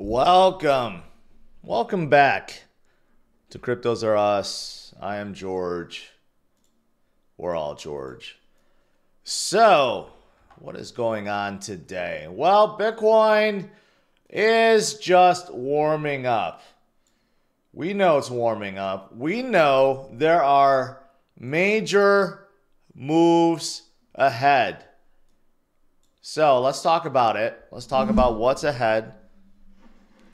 Welcome. Welcome back to CryptosRUs. I am George. We're all George. So, what is going on today? Well, Bitcoin is just warming up. We know it's warming up. We know there are major moves ahead. So, let's talk about it. Let's talk about what's ahead.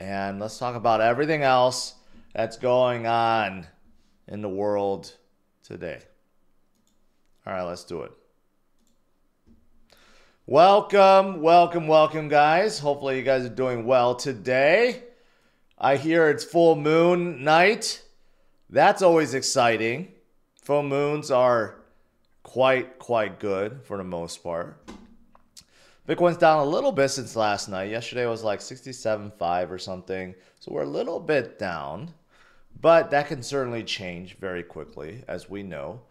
And let's talk about everything else that's going on in the world today. All right, let's do it. Welcome, guys. Hopefully you guys are doing well today. I hear it's full moon night. That's always exciting. Full moons are quite good for the most part. Bitcoin's down a little bit since last night. Yesterday was like 67.5 or something. So we're a little bit down. But that can certainly change very quickly, as we know.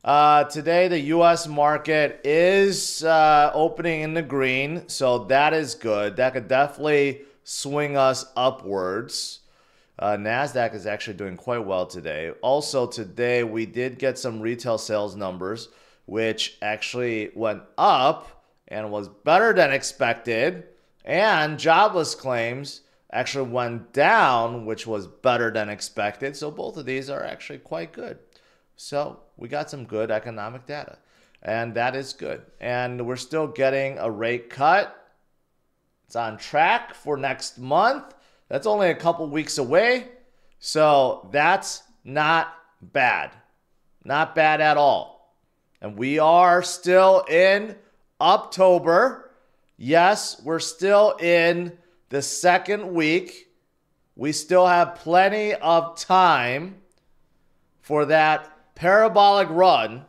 Today, the U.S. market is opening in the green. So that is good. That could definitely swing us upwards. NASDAQ is actually doing quite well today. Also, today, we did get some retail sales numbers, which actually went up and was better than expected, and jobless claims actually went down, which was better than expected. So both of these are actually quite good. So we got some good economic data, and that is good. And we're still getting a rate cut. It's on track for next month. That's only a couple weeks away. So that's not bad. Not bad at all. And we are still in October. Yes, we're still in the second week. We still have plenty of time for that parabolic run.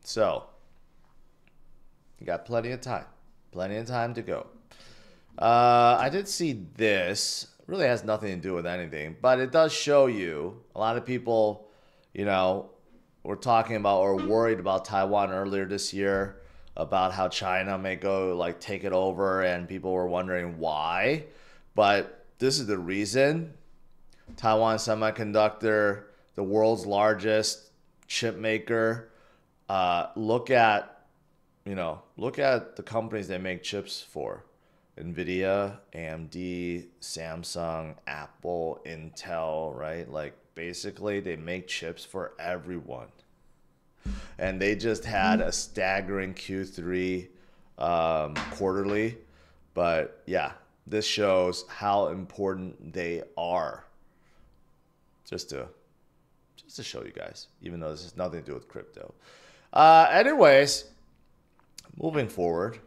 So, you got plenty of time. Plenty of time to go. I did see this. It really has nothing to do with anything, but it does show you a lot of people, we're talking about or worried about Taiwan earlier this year, about how China may go take it over, and people were wondering why. But this is the reason. Taiwan Semiconductor, the world's largest chip maker. Look at the companies they make chips for. Nvidia, AMD, Samsung, Apple, Intel, right? Basically, they make chips for everyone. And they just had a staggering Q3 quarterly. But yeah, this shows how important they are. Just to show you guys, even though this has nothing to do with crypto. Anyways, moving forward.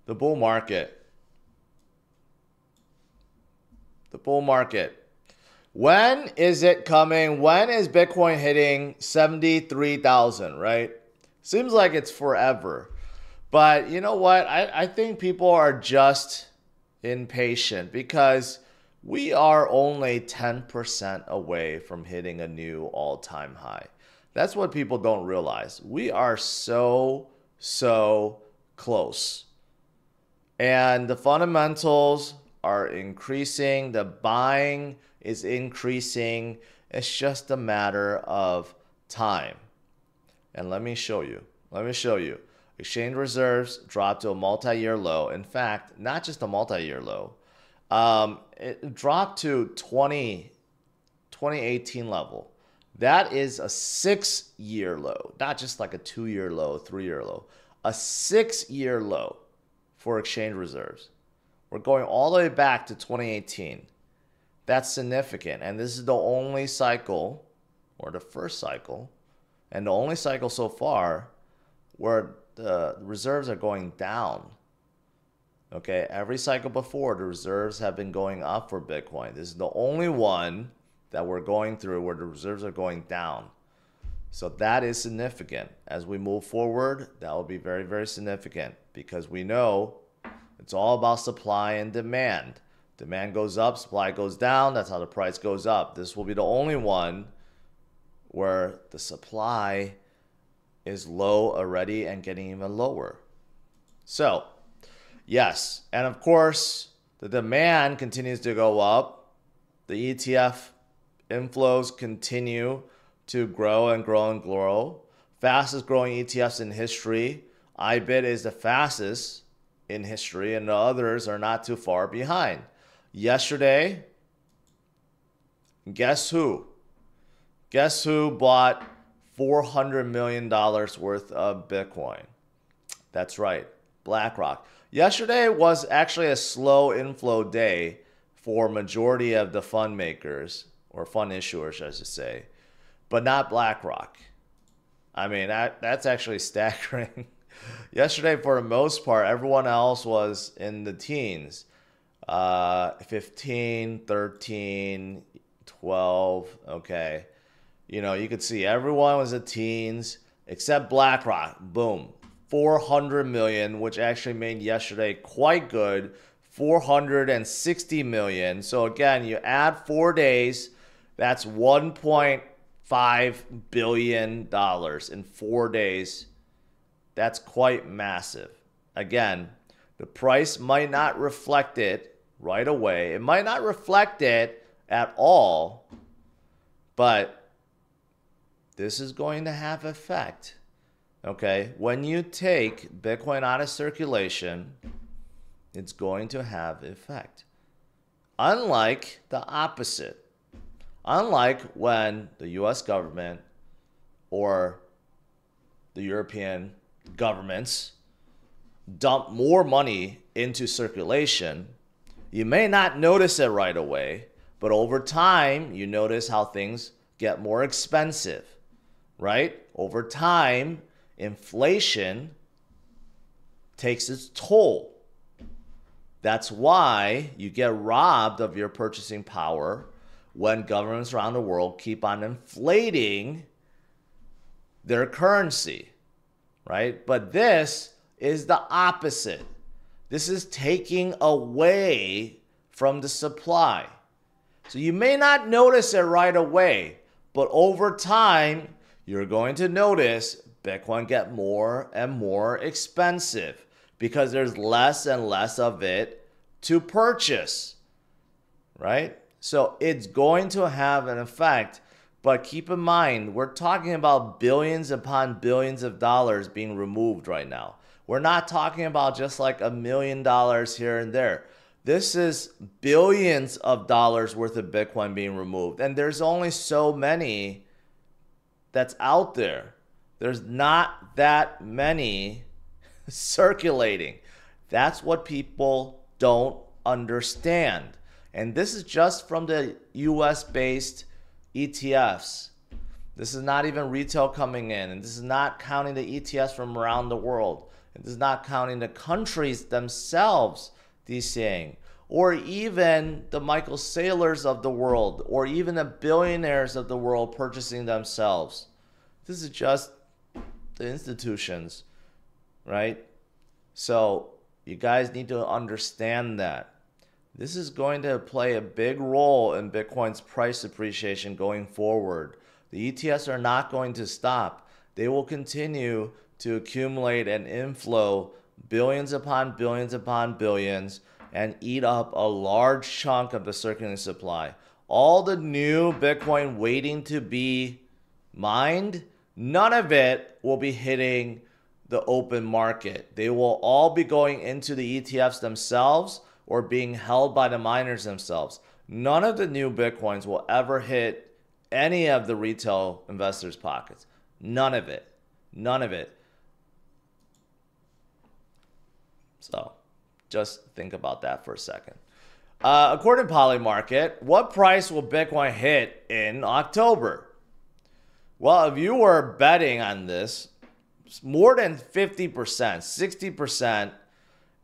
The bull market. The bull market. When is it coming? When is Bitcoin hitting 73,000, right? Seems like it's forever. But you know what? I think people are just impatient because we are only 10% away from hitting a new all-time high. That's what people don't realize. We are so close. And the fundamentals are increasing. The buying is increasing. It's just a matter of time. And let me show you. Exchange reserves dropped to a multi-year low. In fact, not just a multi-year low. It dropped to 2018 level. That is a 6-year low. Not just like a 2-year low, 3-year low. A 6-year low for exchange reserves. We're going all the way back to 2018. That's significant. And this is the only cycle, or the first cycle, and the only cycle so far where the reserves are going down. Okay, every cycle before, the reserves have been going up for Bitcoin. This is the only one that we're going through where the reserves are going down. So that is significant. As we move forward, that will be very significant because we know it's all about supply and demand. Demand goes up, supply goes down. That's how the price goes up. This will be the only one where the supply is low already and getting even lower. So Yes. And of course, the demand continues to go up. The ETF inflows continue to grow and grow and grow. Fastest growing ETFs in history. IBIT is the fastest in history, and the others are not too far behind. Yesterday, guess who? Guess who bought $400 million worth of Bitcoin? That's right, BlackRock. Yesterday was actually a slow inflow day for majority of the fund makers, or fund issuers, I should say, but not BlackRock. I mean, that's actually staggering. Yesterday, for the most part, everyone else was in the teens. 15, 13, 12, okay. You know, you could see everyone was in teens except BlackRock. Boom. 400 million, which actually made yesterday quite good. 460 million. So again, you add 4 days, that's $1.5 billion in 4 days. That's quite massive. Again, the price might not reflect it right away. It might not reflect it at all, but this is going to have effect. Okay, when you take Bitcoin out of circulation, it's going to have effect. Unlike the opposite. Unlike when the US government or the European governments dump more money into circulation, you may not notice it right away, but over time, you notice how things get more expensive, right? Over time, inflation takes its toll. That's why you get robbed of your purchasing power when governments around the world keep on inflating their currency, right? But this is the opposite. This is taking away from the supply. So you may not notice it right away, but over time, you're going to notice Bitcoin get more and more expensive because there's less and less of it to purchase, right? So it's going to have an effect, but keep in mind, we're talking about billions upon billions of dollars being removed right now. We're not talking about just like $1 million here and there. This is billions of dollars worth of Bitcoin being removed, and there's only so many that's out there. There's not that many circulating. That's what people don't understand. And this is just from the US-based ETFs. This is not even retail coming in. And this is not counting the ETFs from around the world. And this is not counting the countries themselves DCAing. Or even the Michael Saylors of the world. Or even the billionaires of the world purchasing themselves. This is just the institutions, right? So you guys need to understand that. This is going to play a big role in Bitcoin's price appreciation going forward. The ETFs are not going to stop. They will continue to accumulate and inflow billions upon billions upon billions and eat up a large chunk of the circulating supply. All the new Bitcoin waiting to be mined, none of it will be hitting the open market. They will all be going into the ETFs themselves or being held by the miners themselves. None of the new Bitcoins will ever hit any of the retail investors' pockets. None of it. None of it. So just think about that for a second. According to Polymarket, what price will Bitcoin hit in October? Well, if you were betting on this, more than 50%, 60%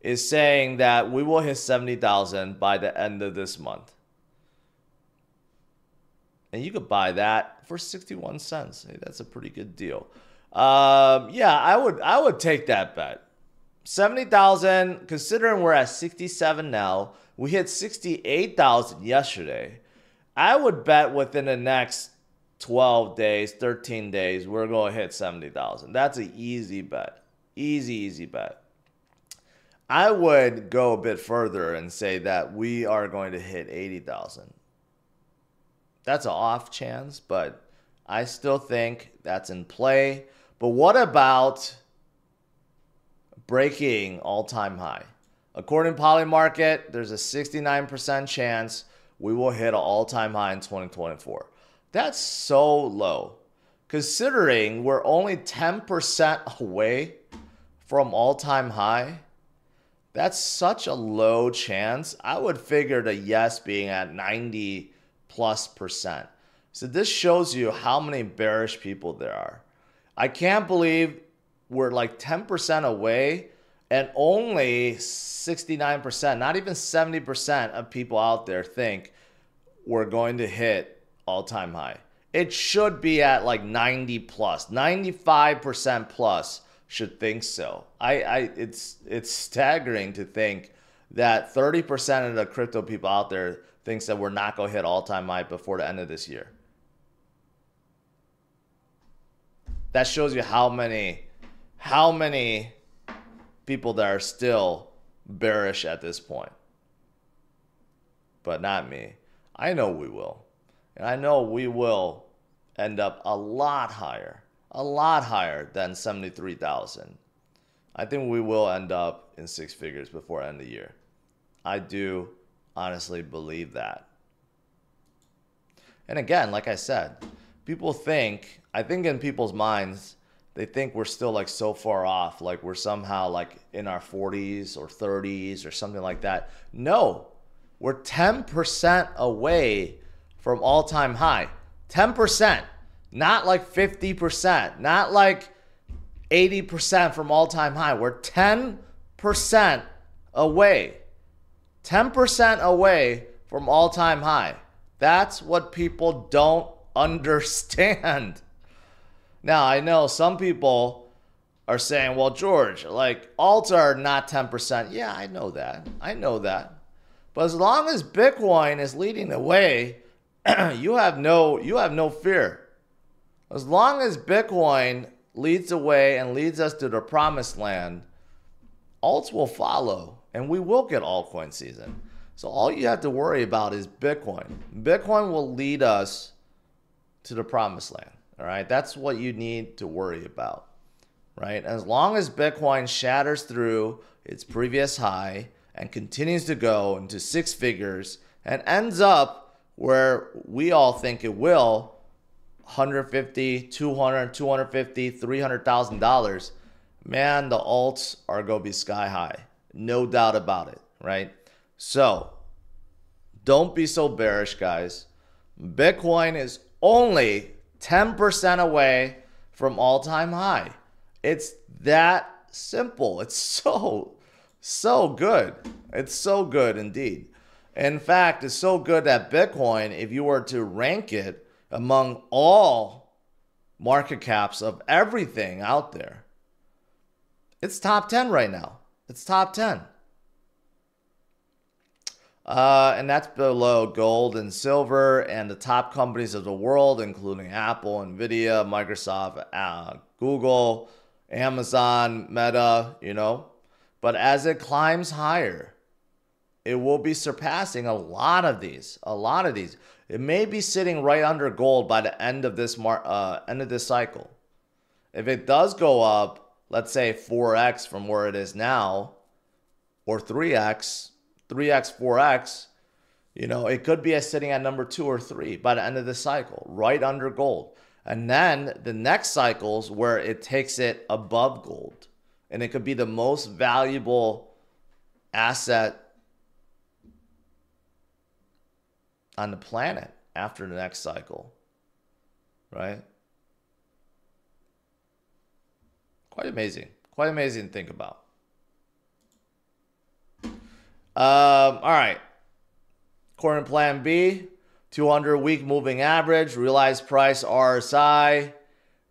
is saying that we will hit 70,000 by the end of this month. And you could buy that for 61 cents. Hey, that's a pretty good deal. Yeah, I would take that bet. 70,000, considering we're at 67 now, we hit 68,000 yesterday. I would bet within the next 12 days, 13 days, we're going to hit 70,000. That's an easy bet. Easy bet. I would go a bit further and say that we are going to hit 80,000. That's an off chance, but I still think that's in play. But what about breaking all-time high? According to Polymarket, there's a 69% chance we will hit an all-time high in 2024. That's so low. Considering we're only 10% away from all-time high, that's such a low chance. I would figure the yes being at 90+%. So this shows you how many bearish people there are. I can't believe we're like 10% away and only 69%, not even 70% of people out there think we're going to hit all-time high. It should be at like 90 plus, 95% plus should think so. It's staggering to think that 30% of the crypto people out there thinks that we're not going to hit all-time high before the end of this year. That shows you how many people that are still bearish at this point. But not me. I know we will. And I know we will end up a lot higher than 73,000. I think we will end up in six figures before end of the year. I do honestly believe that. And again, like I said, people think, I think in people's minds, they think we're still like so far off, like we're somehow like in our 40s or 30s or something like that. No, we're 10% away from all-time high. 10%, not like 50%, not like 80% from all-time high. We're 10% away. 10% away from all-time high. That's what people don't understand. Now, I know some people are saying, well, George, like alts are not 10%. Yeah, I know that. But as long as Bitcoin is leading the way, you have no fear. As long as Bitcoin leads the way and leads us to the promised land, alts will follow and we will get altcoin season. So all you have to worry about is Bitcoin. Bitcoin will lead us to the promised land. All right, that's what you need to worry about, right? As long as Bitcoin shatters through its previous high and continues to go into six figures and ends up where we all think it will, 150, 200, 250, $300,000, man, the alts are going to be sky high. No doubt about it, right? So don't be so bearish, guys. Bitcoin is only 10% away from all-time high. It's that simple. It's so good. It's so good indeed. In fact, it's so good that Bitcoin, if you were to rank it among all market caps of everything out there, it's top 10 right now. It's top 10. And that's below gold and silver and the top companies of the world, including Apple, Nvidia, Microsoft, Google, Amazon, Meta, But as it climbs higher, it will be surpassing a lot of these. It may be sitting right under gold by the end of this cycle. If it does go up, let's say 4x from where it is now, or 3x, 4x, it could be sitting at number 2 or 3 by the end of the cycle, right under gold. And then the next cycles where it takes it above gold. And it could be the most valuable asset on the planet after the next cycle, right? Quite amazing to think about. All right. According to Plan B, 200-week moving average, realized price RSI.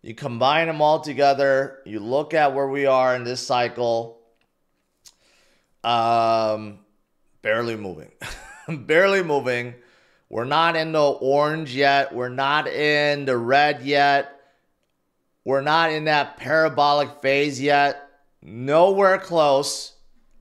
You combine them all together. You look at where we are in this cycle. Barely moving. Barely moving. We're not in the orange yet. We're not in the red yet. We're not in that parabolic phase yet. Nowhere close.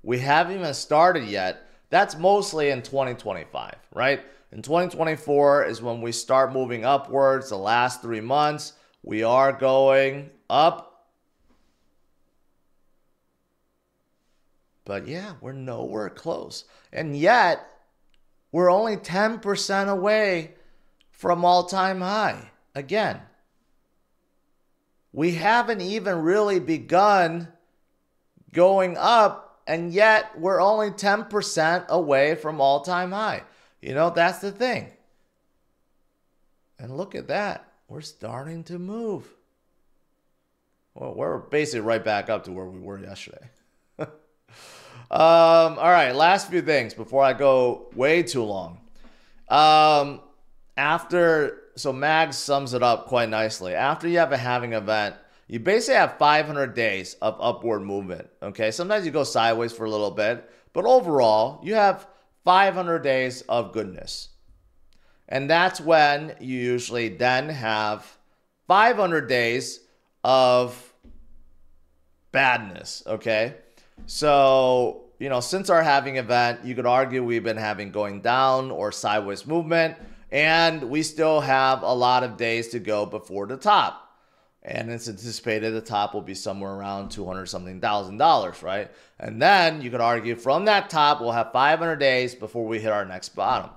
We haven't even started yet. That's mostly in 2025, right? In 2024 is when we start moving upwards. The last 3 months, we are going up. But yeah, we're nowhere close. And yet, we're only 10% away from all-time high. Again, we haven't even really begun going up, and yet we're only 10% away from all-time high. You know, that's the thing. And look at that. We're starting to move. Well, we're basically right back up to where we were yesterday. All right, last few things before I go way too long. So Mag sums it up quite nicely. After you have a halving event, you basically have 500 days of upward movement. Okay, sometimes you go sideways for a little bit, but overall, you have 500 days of goodness. And that's when you usually then have 500 days of badness. Okay. So, you know, since our halving event, you could argue we've been having going down or sideways movement, and we still have a lot of days to go before the top. And it's anticipated the top will be somewhere around $200-something thousand, right? And then you could argue from that top, we'll have 500 days before we hit our next bottom.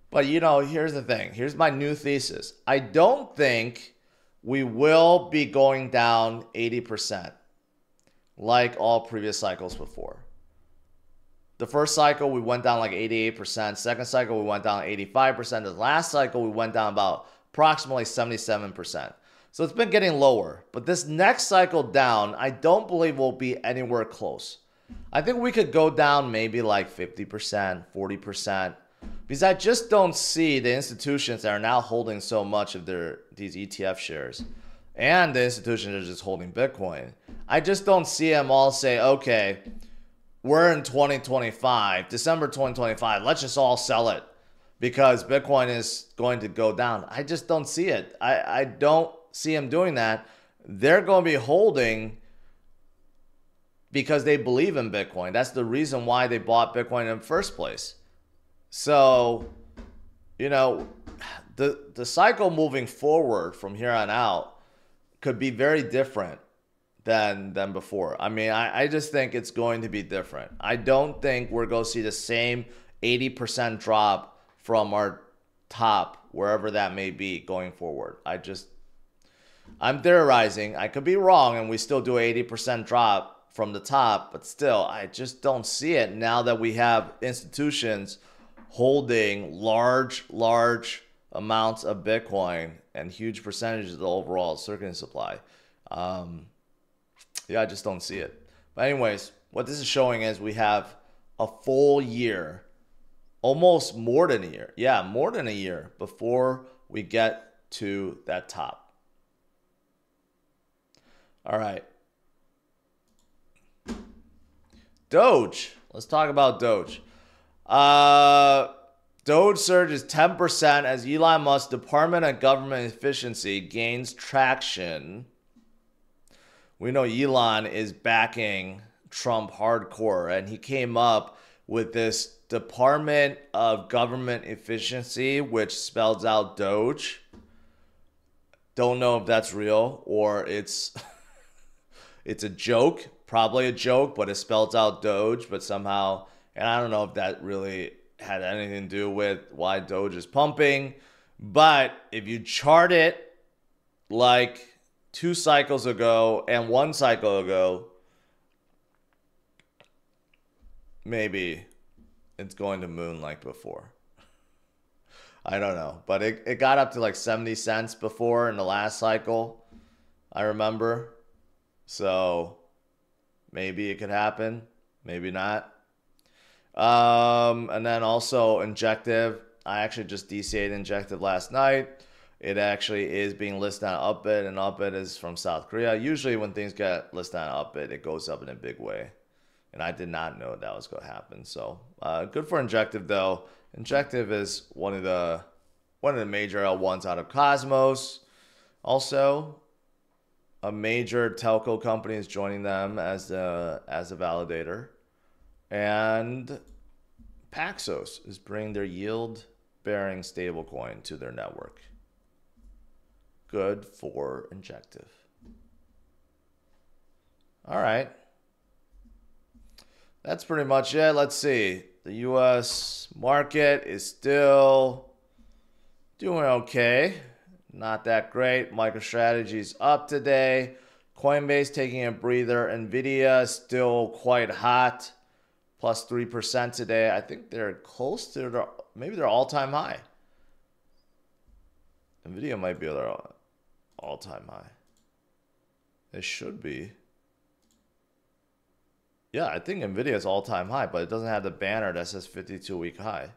But, you know, here's the thing. Here's my new thesis. I don't think we will be going down 80%. Like all previous cycles before. The first cycle, we went down like 88%. Second cycle, we went down 85%. The last cycle, we went down about approximately 77%. So it's been getting lower. But this next cycle down, I don't believe will be anywhere close. I think we could go down maybe like 50%, 40%. Because I just don't see the institutions that are now holding so much of these ETF shares. And the institutions that are just holding Bitcoin. I just don't see them all say, okay, we're in 2025, December 2025, let's just all sell it because Bitcoin is going to go down. I just don't see it. I don't see them doing that. They're going to be holding because they believe in Bitcoin. That's the reason why they bought Bitcoin in the first place. So, you know, the cycle moving forward from here on out could be very different than before. I mean, I just think it's going to be different. I don't think we're going to see the same 80% drop from our top, wherever that may be, going forward. I'm theorizing. I could be wrong, and we still do an 80% drop from the top, but still, I just don't see it now that we have institutions holding large amounts of Bitcoin and huge percentages of the overall circulating supply. Yeah, I just don't see it. But anyways, what this is showing is we have a full year, almost more than a year. Yeah, more than a year before we get to that top. All right. DOGE. Let's talk about DOGE. DOGE surges 10% as Elon Musk's Department of Government Efficiency gains traction. We know Elon is backing Trump hardcore, and he came up with this Department of Government Efficiency, which spells out DOGE. Don't know if that's real or it's a joke. Probably a joke, but it spells out DOGE, but somehow, and I don't know if that really had anything to do with why DOGE is pumping. But if you chart it like 2 cycles ago and 1 cycle ago, maybe it's going to moon like before. I don't know. But it got up to like 70 cents before in the last cycle, I remember. So maybe it could happen. Maybe not. And then also Injective. I actually just DCA'd Injective last night. It actually is being listed on Upbit, and Upbit is from South Korea. Usually when things get listed on Upbit, it goes up in a big way. And I did not know that was going to happen. So good for Injective, though. Injective is one of the major L1s out of Cosmos. Also, a major telco company is joining them as a validator. And Paxos is bringing their yield-bearing stablecoin to their network. Good for Injective. All right. That's pretty much it. Let's see. The U.S. market is still doing okay. Not that great. MicroStrategy's up today. Coinbase taking a breather. Nvidia still quite hot. Plus 3% today. I think they're close to their, maybe their all-time high. Nvidia might be their all-time high. It should be. Yeah, I think Nvidia's all-time high, but it doesn't have the banner that says 52-week high.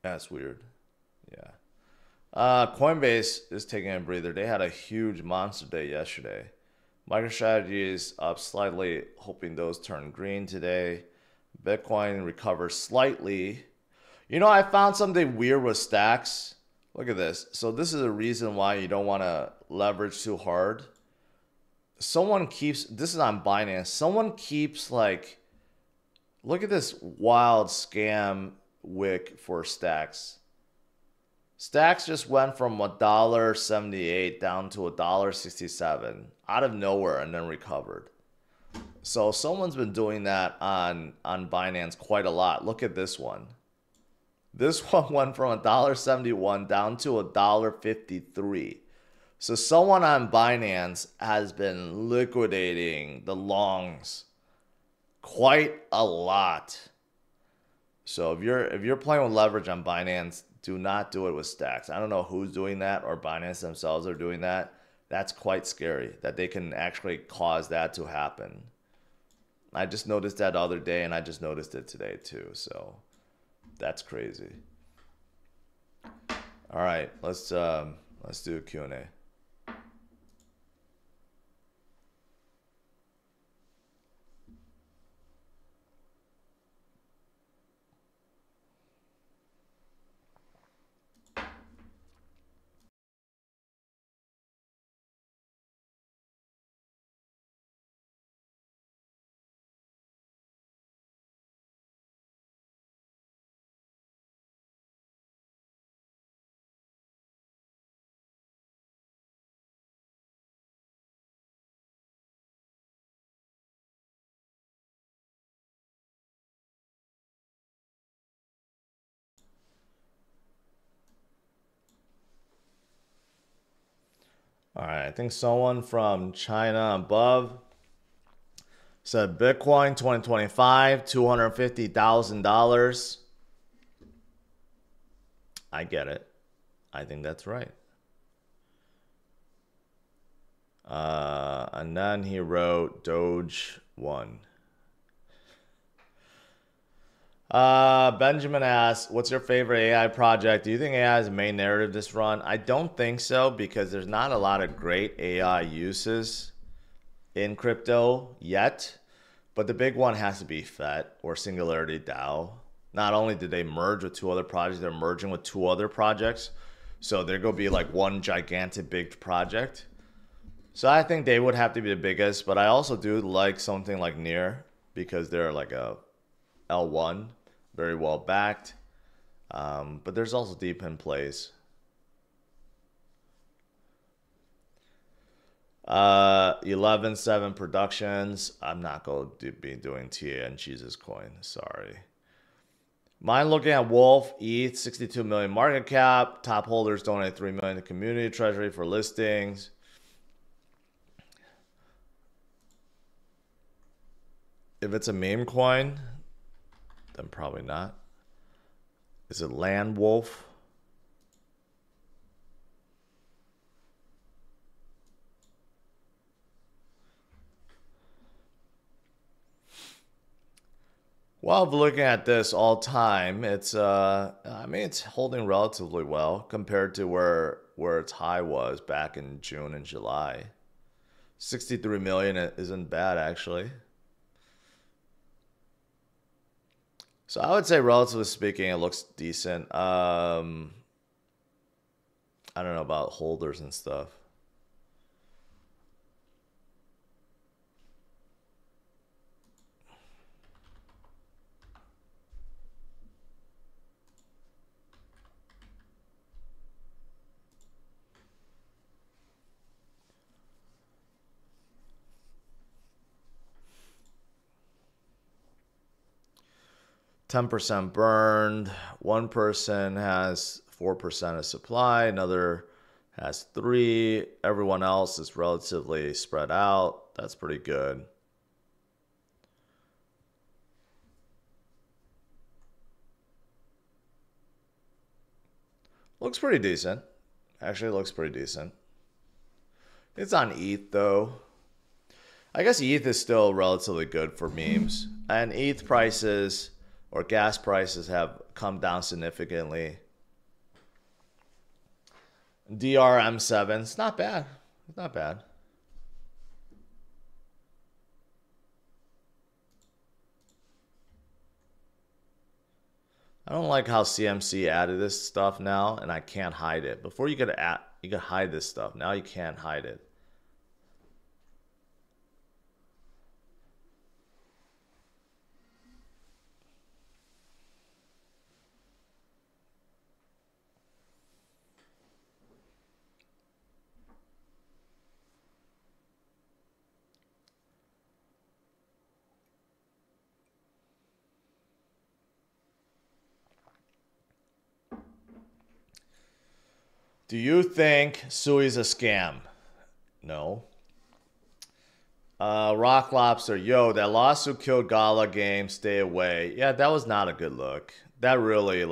That's weird. Yeah. Coinbase is taking a breather. They had a huge monster day yesterday. MicroStrategy is up slightly, hoping those turn green today. Bitcoin recovers slightly. You know, I found something weird with stacks. Look at this. So this is a reason why you don't want to leverage too hard. Someone keeps, this is on Binance, someone keeps like, look at this wild scam wick for stacks. Stacks just went from $1.78 down to $1.67 out of nowhere and then recovered. So someone's been doing that on Binance quite a lot. Look at this one. This one went from $1.71 down to $1.53. So someone on Binance has been liquidating the longs quite a lot. So if you're playing with leverage on Binance, do not do it with stacks. I don't know who's doing that or Binance themselves are doing that. That's quite scary that they can actually cause that to happen. I just noticed that the other day and I just noticed it today too. So that's crazy. All right, let's do a Q&A. All right, I think someone from China above said Bitcoin 2025, $250,000. I get it. I think that's right. And then he wrote DOGE 1. Benjamin asks, what's your favorite AI project? Do you think AI is the main narrative this run? I don't think so because there's not a lot of great AI uses in crypto yet. But the big one has to be FET or Singularity DAO. Not only did they merge with two other projects, they're merging with two other projects. So they're going to be like one gigantic big project. So I think they would have to be the biggest. But I also do like something like Near because they're like a L1, very well backed. But there's also deep in plays. 11-7 Productions. I'm not going to be doing TA and Jesus coin. Sorry. Mine looking at Wolf, ETH, 62 million market cap. Top holders donate 3 million to community treasury for listings. If it's a meme coin, then probably not. Is it Land Wolf? Well, looking at this all time, it's I mean it's holding relatively well compared to where its high was back in June and July. 63 million isn't bad actually. So I would say relatively speaking, it looks decent. I don't know about holders and stuff. 10% burned. One person has 4% of supply. Another has 3. Everyone else is relatively spread out. That's pretty good. Looks pretty decent. Actually, looks pretty decent. It's on ETH, though. I guess ETH is still relatively good for memes. And ETH prices or gas prices have come down significantly. DRM7, it's not bad. It's not bad. I don't like how CMC added this stuff now, and I can't hide it. Before you could hide this stuff. Now you can't hide it. Do you think Sui's a scam? No. Rock Lobster, yo, that lawsuit killed Gala Games. Stay away. Yeah, that was not a good look. That really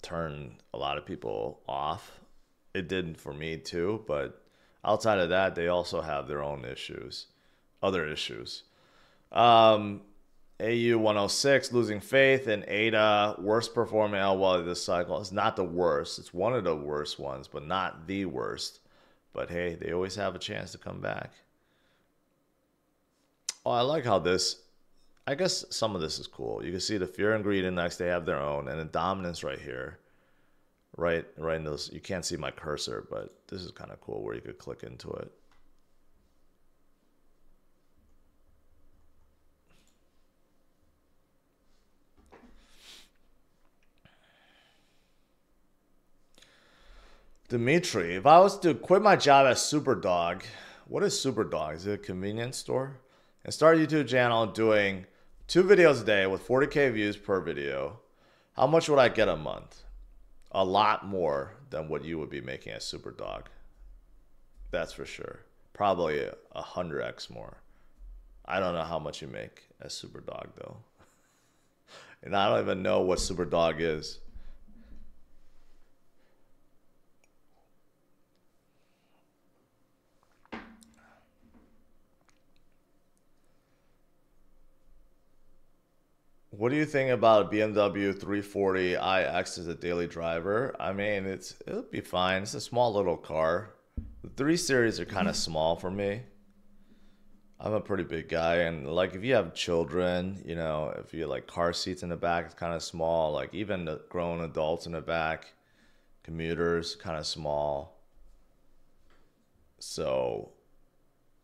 turned a lot of people off. It didn't for me too, but outside of that, they also have their own issues, other issues. AU 106 losing faith in ADA, worst performing LWL this cycle. It's not the worst. It's one of the worst ones, but not the worst. But hey, they always have a chance to come back. Oh, I like how this, I guess some of this is cool. You can see the Fear and Greed Index, they have their own, and the dominance right here. Right in those, you can't see my cursor, but this is kind of cool where you could click into it. Dimitri, if I was to quit my job as Superdog, what is Superdog? Is it a convenience store? And start a YouTube channel doing 2 videos a day with 40K views per video, how much would I get a month? A lot more than what you would be making as Superdog. That's for sure. Probably 100x more. I don't know how much you make as Superdog though. And I don't even know what Superdog is. What do you think about a BMW 340iX as a daily driver? I mean, it'll be fine. It's a small little car. The 3 Series are kind of small for me. I'm a pretty big guy, and like if you have children, you know, if you like car seats in the back, it's kind of small. Like even the grown adults in the back, commuters, kind of small. So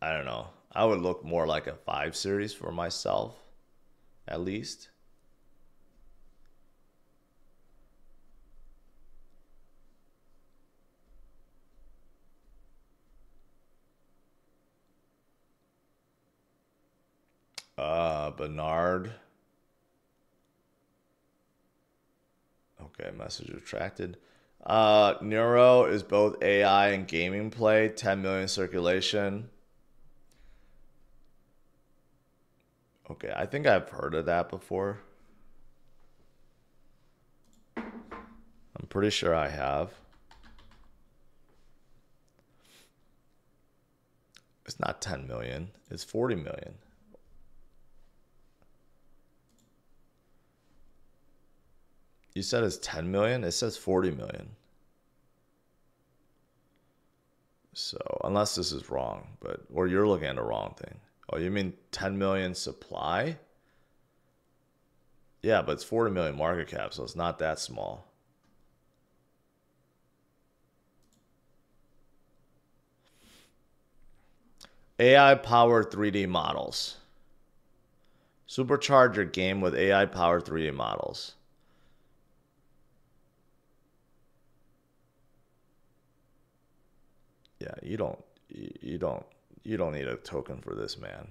I don't know. I would look more like a 5 Series for myself, at least. Bernard. Okay, message retracted. Neuro is both AI and gaming play. 10 million circulation. Okay, I think I've heard of that before. I'm pretty sure I have. It's not 10 million. It's 40 million. You said it's 10 million? It says 40 million. So, unless this is wrong, or you're looking at the wrong thing. Oh, you mean 10 million supply? Yeah, but it's 40 million market cap, so it's not that small. AI-powered 3D models. Supercharge your game with AI-powered 3D models. Yeah, you don't need a token for this, man.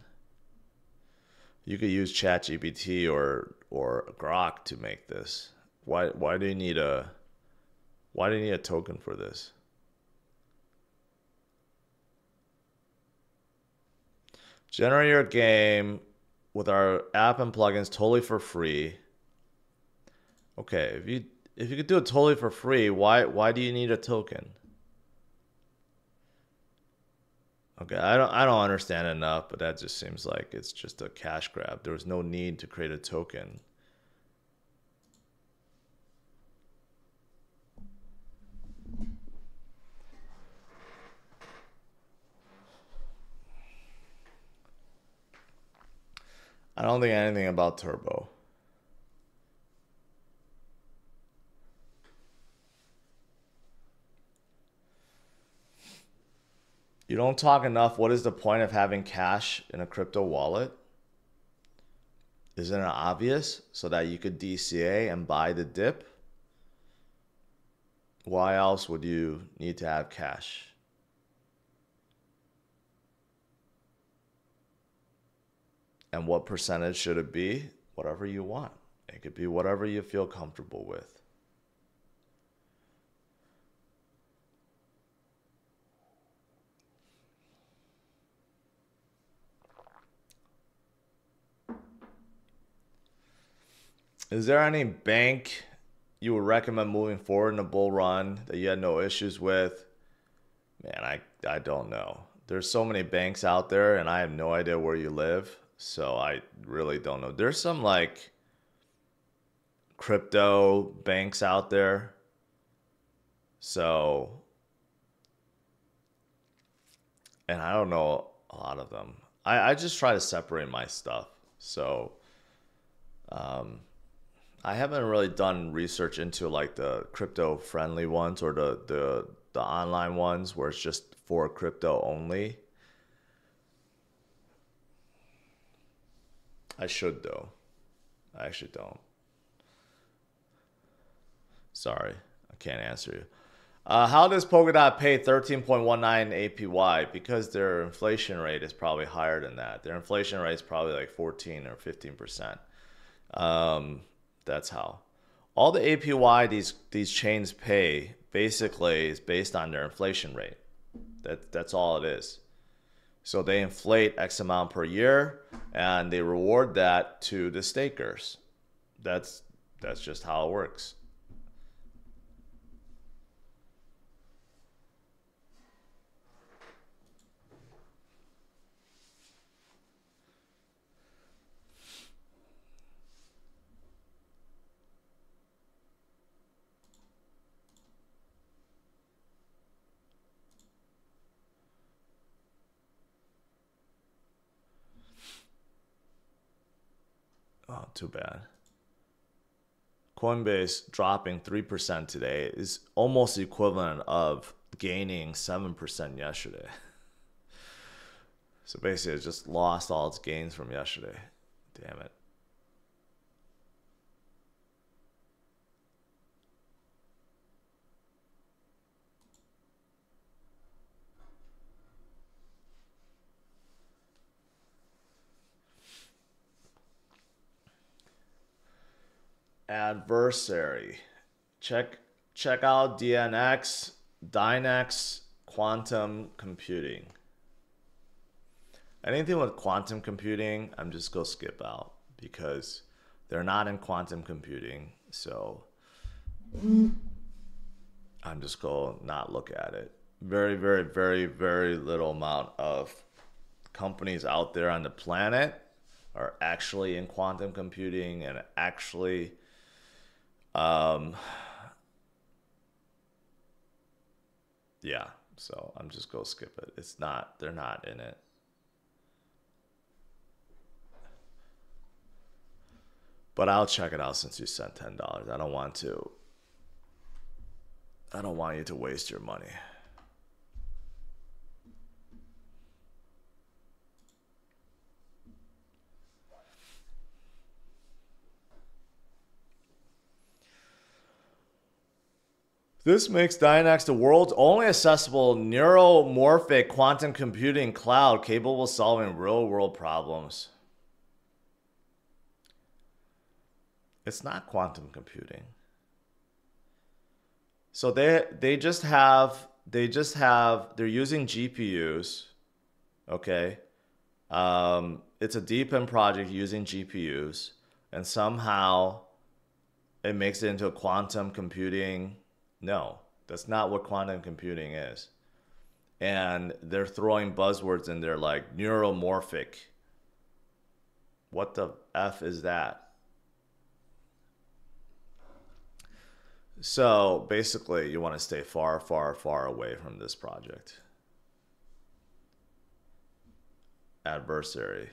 You could use ChatGPT or Grok to make this. Why do you need a token for this? Generate your game with our app and plugins totally for free. Okay, if you could do it totally for free, why do you need a token? Okay, I don't understand enough, but that just seems like it's just a cash grab. There was no need to create a token. I don't think anything about Turbo. You don't talk enough. What is the point of having cash in a crypto wallet? Isn't it obvious? So that you could DCA and buy the dip? Why else would you need to have cash? And what percentage should it be? Whatever you want. It could be whatever you feel comfortable with. Is there any bank you would recommend moving forward in a bull run that you had no issues with? Man, I don't know. There's so many banks out there and I have no idea where you live. So I really don't know. There's some like crypto banks out there. So, and I don't know a lot of them. I just try to separate my stuff. So, I haven't really done research into like the crypto friendly ones or the online ones where it's just for crypto only. I should though. I actually don't. Sorry, I can't answer you. How does Polkadot pay 13.19 APY? Because their inflation rate is probably higher than that. Their inflation rate is probably like 14 or 15%. That's how. All the APY these chains pay basically is based on their inflation rate. That's all it is. So they inflate X amount per year and they reward that to the stakers. That's just how it works. Oh, too bad. Coinbase dropping 3% today is almost the equivalent of gaining 7% yesterday. So basically, it just lost all its gains from yesterday. Damn it. Adversary. Check out DNX, Dynex, quantum computing. Anything with quantum computing, I'm just going to skip out because they're not in quantum computing. So I'm just going to not look at it. Very, very, very, very little amount of companies out there on the planet are actually in quantum computing and actually yeah, so I'm just going to skip it. They're not in it. But I'll check it out since you sent $10. I don't want you to waste your money. This makes Dynex the world's only accessible neuromorphic quantum computing cloud capable of solving real-world problems. It's not quantum computing. So they're using GPUs, okay? It's a deep end project using GPUs, and somehow it makes it into a quantum computing. No, that's not what quantum computing is. And they're throwing buzzwords in there like neuromorphic. What the F is that? So basically, you want to stay far, far, far away from this project. Adversary.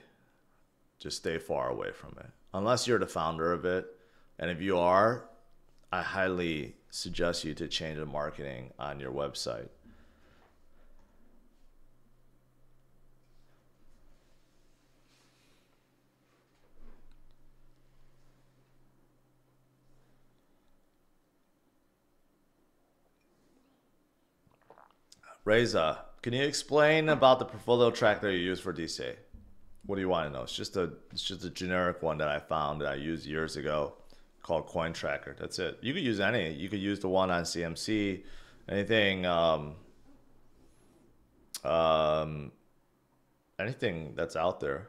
Just stay far away from it. Unless you're the founder of it. And if you are, I highly suggest you to change the marketing on your website. Reza, can you explain about the portfolio tracker you use for DC? What do you want to know? It's just a generic one that I found that I used years ago called Coin Tracker. That's it. You could use any. You could use the one on CMC, anything, anything that's out there.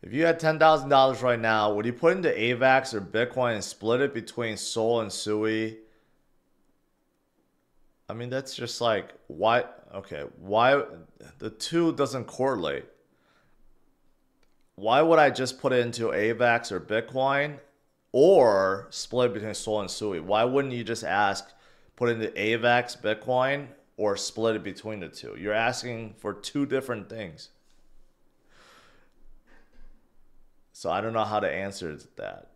If you had $10,000 right now, would you put into AVAX or Bitcoin and split it between Sol and Sui? I mean, that's just like, why? Okay, why? The two doesn't correlate. Why would I just put it into AVAX or Bitcoin or split it between Sol and Sui? Why wouldn't you just ask, put it into AVAX, Bitcoin, or split it between the two? You're asking for two different things. So I don't know how to answer that.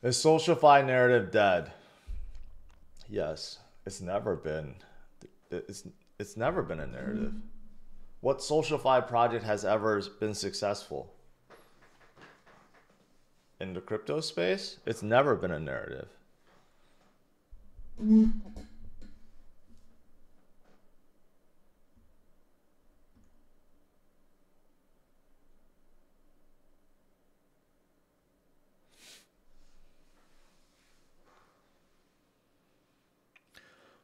Is SocialFi narrative dead? Yes, it's never been. It's never been a narrative. What SocialFi project has ever been successful in the crypto space? It's never been a narrative.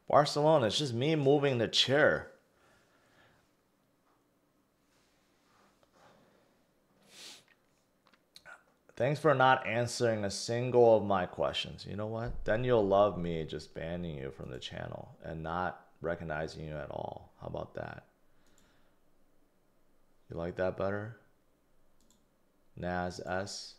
Barcelona, it's just me moving the chair. Thanks for not answering a single of my questions. You know what? Then you'll love me just banning you from the channel and not recognizing you at all. How about that? You like that better? Naz S.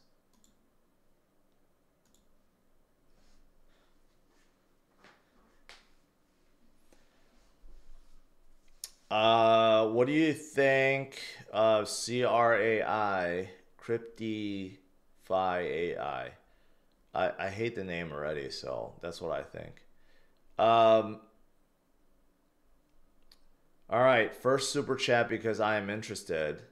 What do you think of CRAI, CryptosRUs AI? I hate the name already, so that's what I think. All right, first super chat because I am interested.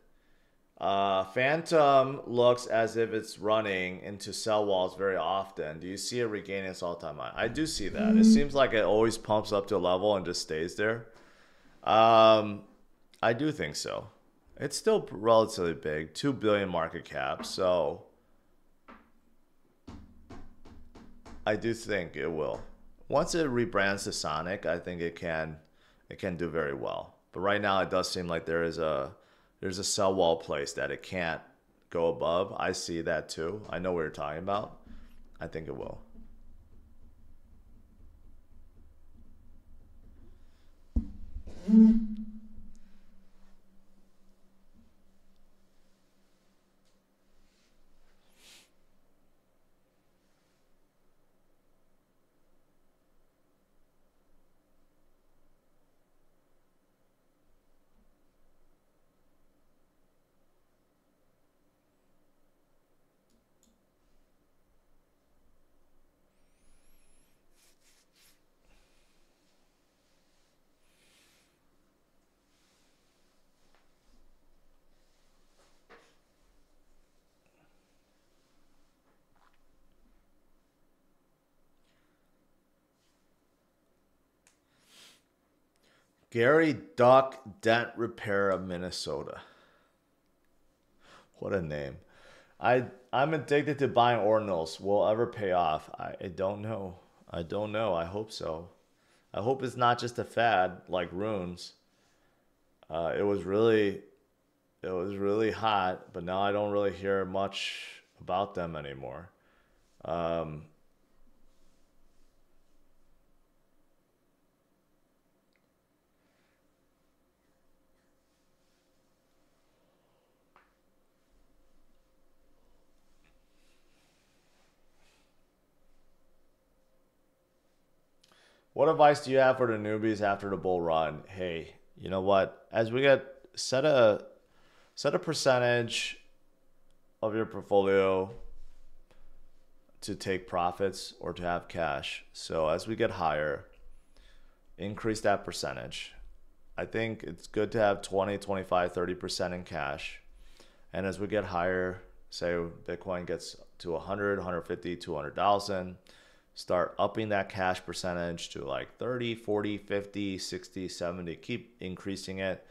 Phantom looks as if it's running into sell walls very often. Do you see it regaining its all-time high? I do see that. It seems like it always pumps up to a level and just stays there. I do think so. It's still relatively big, 2 billion market cap, so I do think it will. Once it rebrands to Sonic, I think it can do very well. But right now it does seem like there's a sell wall place that it can't go above. I see that too. I know what you're talking about. I think it will. Gary Duck Dent Repair of Minnesota. What a name. I'm addicted to buying ordinals. Will ever pay off? I don't know. I don't know. I hope so. I hope it's not just a fad like runes. It was really hot, but now I don't really hear much about them anymore. What advice do you have for the newbies after the bull run? Hey, you know what? As we get set a percentage of your portfolio to take profits or to have cash. So as we get higher, increase that percentage. I think it's good to have 20, 25, 30% in cash. And as we get higher, say Bitcoin gets to 100, 150, 200,000, start upping that cash percentage to like 30, 40, 50, 60, 70, keep increasing it.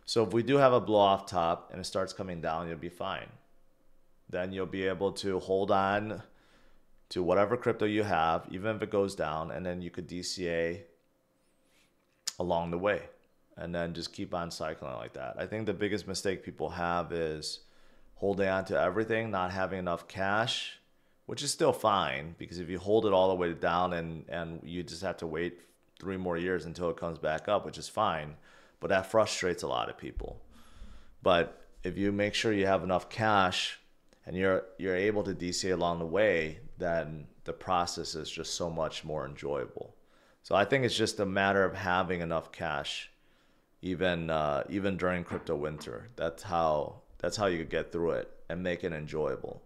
So if we do have a blow off top and it starts coming down, you'll be fine. Then you'll be able to hold on to whatever crypto you have, even if it goes down, and then you could DCA along the way and then just keep on cycling like that. I think the biggest mistake people have is holding on to everything, not having enough cash, which is still fine because if you hold it all the way down and you just have to wait 3 more years until it comes back up, which is fine, but that frustrates a lot of people. But if you make sure you have enough cash and you're able to DCA along the way, then the process is just so much more enjoyable. So I think it's just a matter of having enough cash, even during crypto winter. That's how you could get through it and make it enjoyable.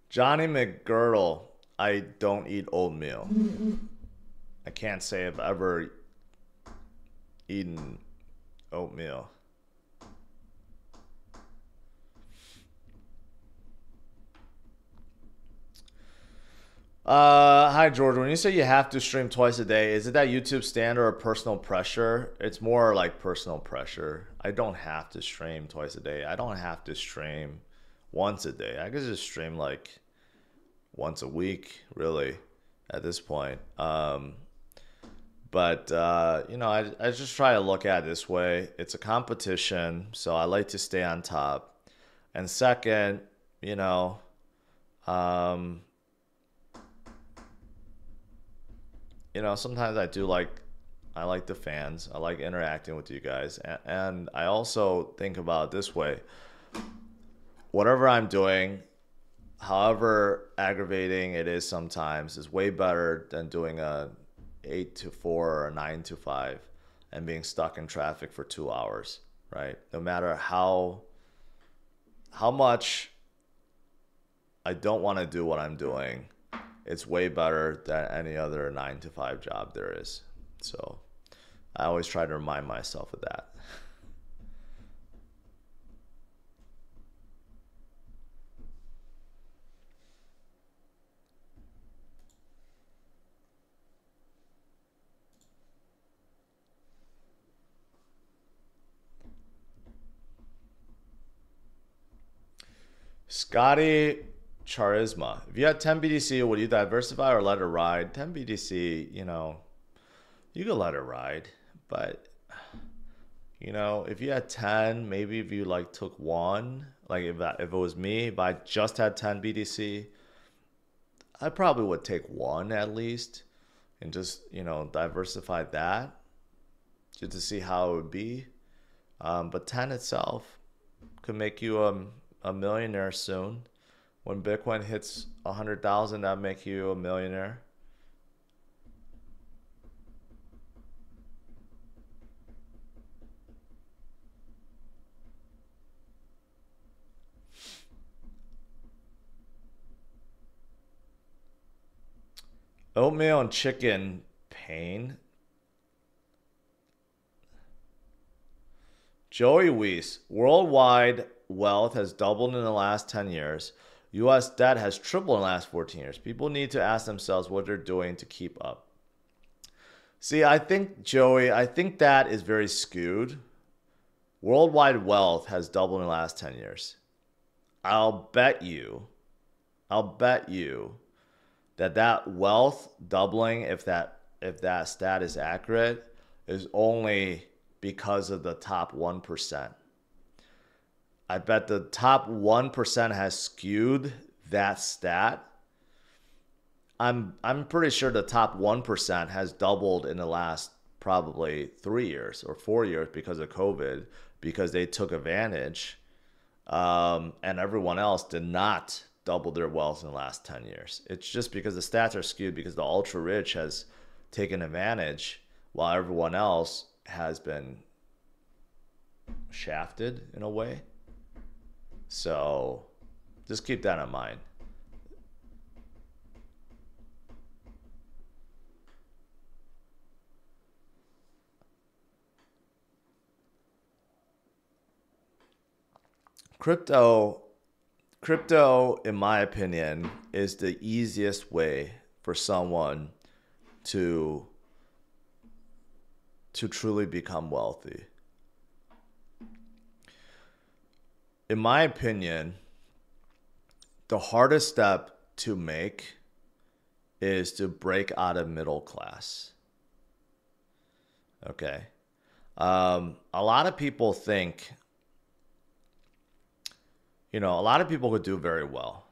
Johnny McGirdle, I don't eat oatmeal. I can't say I've ever eaten oatmeal. Hi George. When you say you have to stream twice a day, is it that YouTube standard or personal pressure? It's more like personal pressure. I don't have to stream twice a day. I don't have to stream once a day. I could just stream like once a week, really, at this point. But you know, I just try to look at it this way. It's a competition, so I like to stay on top. And second, you know, sometimes I like the fans. I like interacting with you guys. And I also think about it this way. Whatever I'm doing, however aggravating it is sometimes, is way better than doing a 8 to 4 or a 9 to 5 and being stuck in traffic for 2 hours, right? No matter how much I don't want to do what I'm doing, it's way better than any other 9 to 5 job there is. So I always try to remind myself of that. Scotty Charisma. If you had 10 BTC, would you diversify or let it ride? 10 BTC, you could let it ride. But, if you had 10, maybe if you took one, if it was me, if I just had 10 BTC, I probably would take one at least and just, diversify that just to see how it would be. But 10 itself could make you a millionaire soon. When Bitcoin hits 100,000, that'll make you a millionaire. Oatmeal and chicken pain. Joey Weiss, worldwide wealth has doubled in the last 10 years. U.S. debt has tripled in the last 14 years. People need to ask themselves what they're doing to keep up. See, I think, Joey, I think that is very skewed. Worldwide wealth has doubled in the last 10 years. I'll bet you that wealth doubling, if that stat is accurate, is only because of the top 1%. I bet the top 1% has skewed that stat. I'm pretty sure the top 1% has doubled in the last probably 3 years or 4 years because of COVID, because they took advantage, and everyone else did not double their wealth in the last 10 years. It's just because the stats are skewed because the ultra rich has taken advantage while everyone else has been shafted in a way. So just keep that in mind. Crypto, in my opinion, is the easiest way for someone to truly become wealthy. In my opinion, the hardest step to make is to break out of middle class. Okay. A lot of people think, a lot of people could do very well.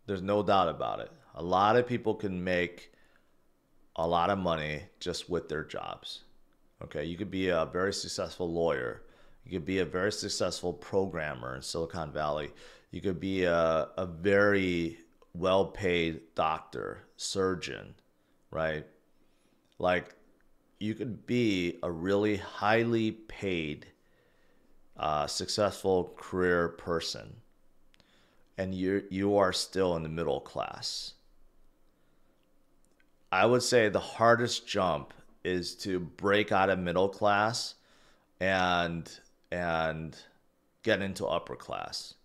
There's no doubt about it. A lot of people can make a lot of money just with their jobs. Okay, you could be a very successful lawyer. You could be a very successful programmer in Silicon Valley. You could be a very well-paid doctor, surgeon, right? Like, you could be a really highly paid, successful career person, and you are still in the middle class. I would say the hardest jump is to break out of middle class and get into upper class.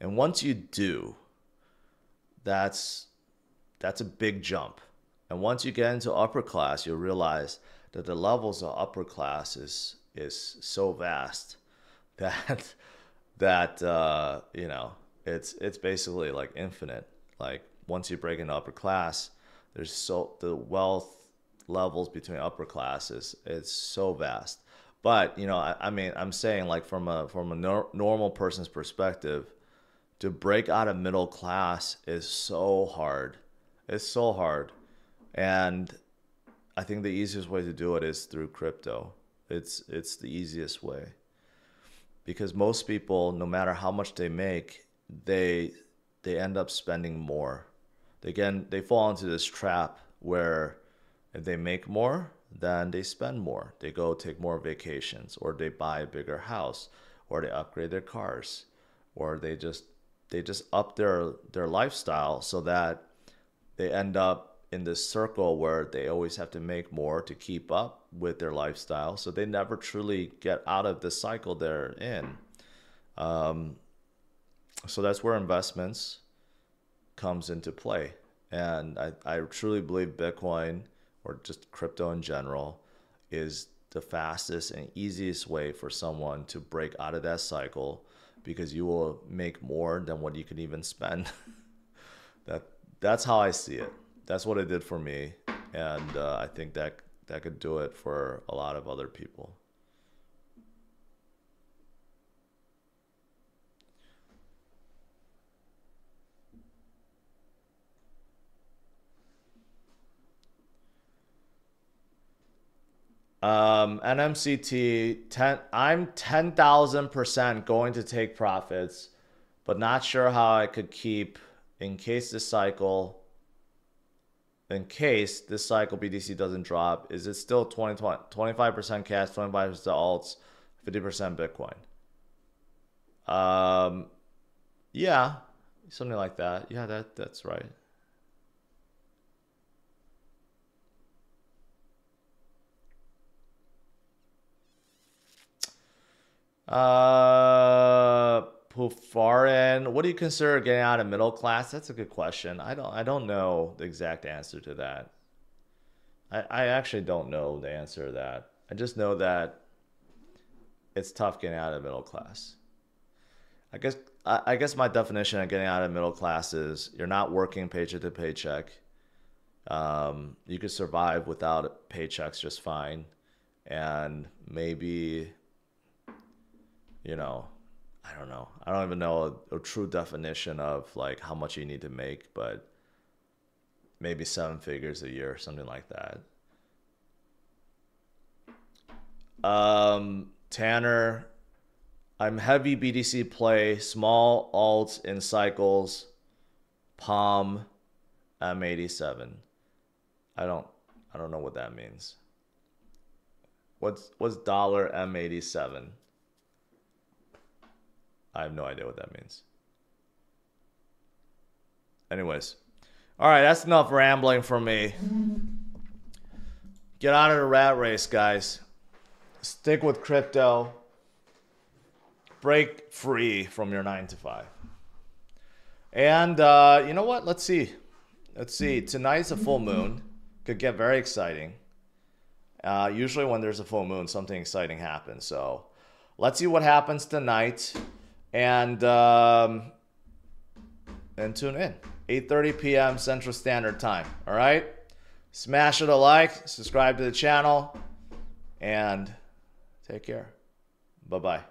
And once you do, that's a big jump. And once you get into upper class, you'll realize that the levels of upper class is so vast that it's basically like infinite. Like, once you break into upper class, the wealth levels between upper classes, it's so vast. But I'm saying, like, from a normal person's perspective, to break out of middle class is so hard. It's so hard. And I think the easiest way to do it is through crypto. It's the easiest way. Because most people, no matter how much they make, they end up spending more. They fall into this trap where if they make more, then they spend more. They go take more vacations, or they buy a bigger house, or they upgrade their cars, or they just up their lifestyle, so that they end up in this circle where they always have to make more to keep up with their lifestyle. So they never truly get out of the cycle they're in. So that's where investments comes into play. And I truly believe Bitcoin, or just crypto in general, is the fastest and easiest way for someone to break out of that cycle, because you will make more than what you can even spend. That's how I see it. That's what it did for me. And I think that could do it for a lot of other people. NMCT, I'm 10,000% going to take profits, but not sure how I could keep in case this cycle BTC doesn't drop. Is it still 25% cash, 25% alts, 50% Bitcoin? Yeah, something like that. Yeah, that's right. Pufarin, what do you consider getting out of middle class? That's a good question. I don't know the exact answer to that. I actually don't know the answer to that. I just know that it's tough getting out of middle class. I guess my definition of getting out of middle class is you're not working paycheck to paycheck. You could survive without paychecks just fine, and maybe, you know, I don't know. I don't even know a true definition of like how much you need to make, but maybe 7 figures a year, something like that. Tanner, I'm heavy BTC play, small alts in cycles, Palm, M87. I don't know what that means. What's dollar M87? I have no idea what that means. Anyways. All right, that's enough rambling from me. Get out of the rat race, guys. Stick with crypto. Break free from your 9 to 5. And you know what? Let's see. Tonight's a full moon. Could get very exciting. Usually when there's a full moon, something exciting happens. So let's see what happens tonight. And tune in. 8:30 p.m. Central Standard Time. All right? Smash it a like. Subscribe to the channel. And take care. Bye-bye.